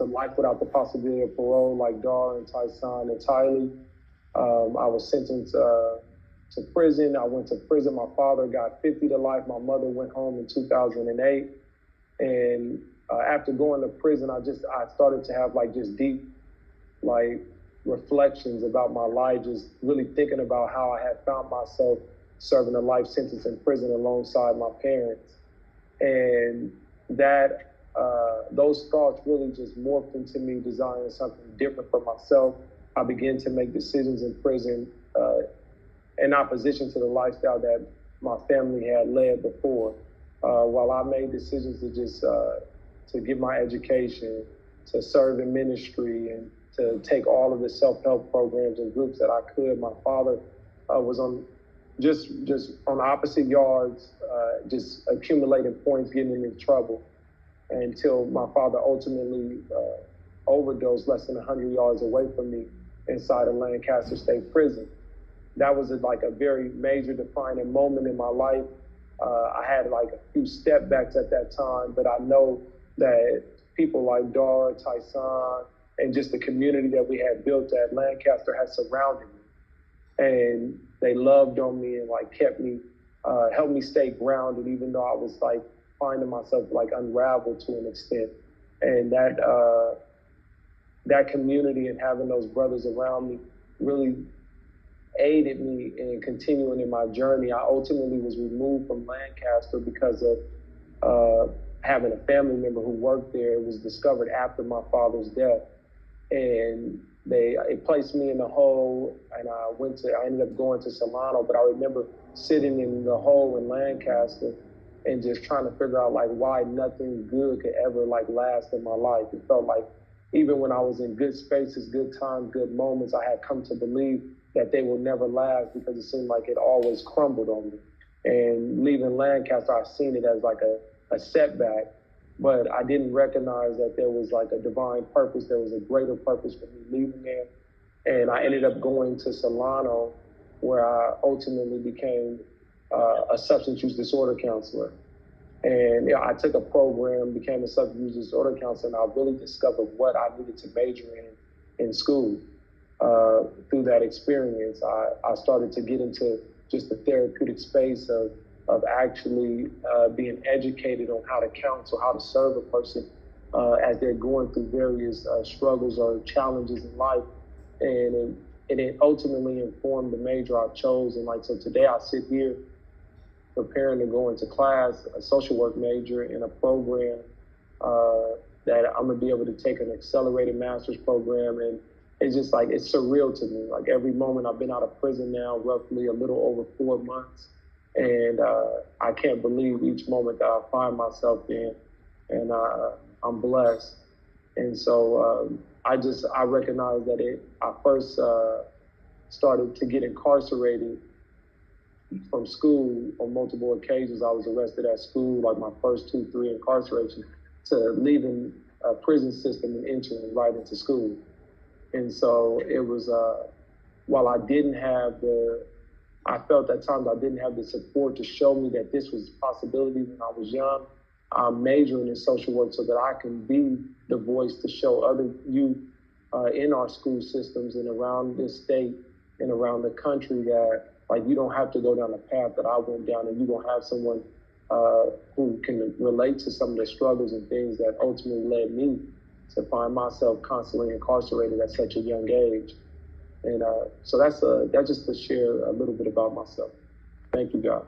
sentenced to life without the possibility of parole, like Dar and Tyson and Tylee. I was sentenced to prison. I went to prison. My father got 50 to life. My mother went home in 2008. And after going to prison, I started to have like just deep, like reflections about my life, just really thinking about how I had found myself serving a life sentence in prison alongside my parents. And that those thoughts really just morphed into me desiring something different for myself. I began to make decisions in prison in opposition to the lifestyle that my family had led before. While I made decisions to just to get my education, to serve in ministry, and to take all of the self-help programs and groups that I could, my father was on just on opposite yards, just accumulating points, getting into trouble, until my father ultimately overdosed less than 100 yards away from me inside of Lancaster State Prison. That was like a very major defining moment in my life. I had like a few step backs at that time, but I know that people like Dar, Tyson, and just the community that we had built at Lancaster had surrounded me. And they loved on me and like kept me, helped me stay grounded, even though I was like finding myself like unraveled to an extent. And that community and having those brothers around me really aided me in continuing in my journey. I ultimately was removed from Lancaster because of having a family member who worked there. It was discovered after my father's death. And it placed me in the hole, and I ended up going to Solano, but I remember sitting in the hole in Lancaster and just trying to figure out like why nothing good could ever like last in my life. It felt like even when I was in good spaces, good times, good moments, I had come to believe that they will never last because it seemed like it always crumbled on me. And leaving Lancaster, I seen it as like a setback, but I didn't recognize that there was like a divine purpose. There was a greater purpose for me leaving there. And I ended up going to Solano, where I ultimately became a substance use disorder counselor. And I took a program, became a substance use disorder counselor, and I really discovered what I needed to major in school. Through that experience, I started to get into just the therapeutic space of actually being educated on how to counsel, how to serve a person as they're going through various struggles or challenges in life. And it ultimately informed the major I chose. And like, so today I sit here preparing to go into class, a social work major in a program that I'm gonna be able to take an accelerated master's program. And it's just like, it's surreal to me. Like every moment, I've been out of prison now, roughly a little over 4 months. And I can't believe each moment that I find myself in, and I'm blessed. And so I recognize that I first started to get incarcerated from school on multiple occasions. I was arrested at school, like my first 2-3 incarcerations, to leaving a prison system and entering right into school. And so it was, while I felt at times I didn't have the support to show me that this was a possibility when I was young. I'm majoring in social work so that I can be the voice to show other youth in our school systems and around this state and around the country that like you don't have to go down the path that I went down, and you're gonna have someone who can relate to some of the struggles and things that ultimately led me to find myself constantly incarcerated at such a young age. And so that's just to share a little bit about myself. Thank you, guys.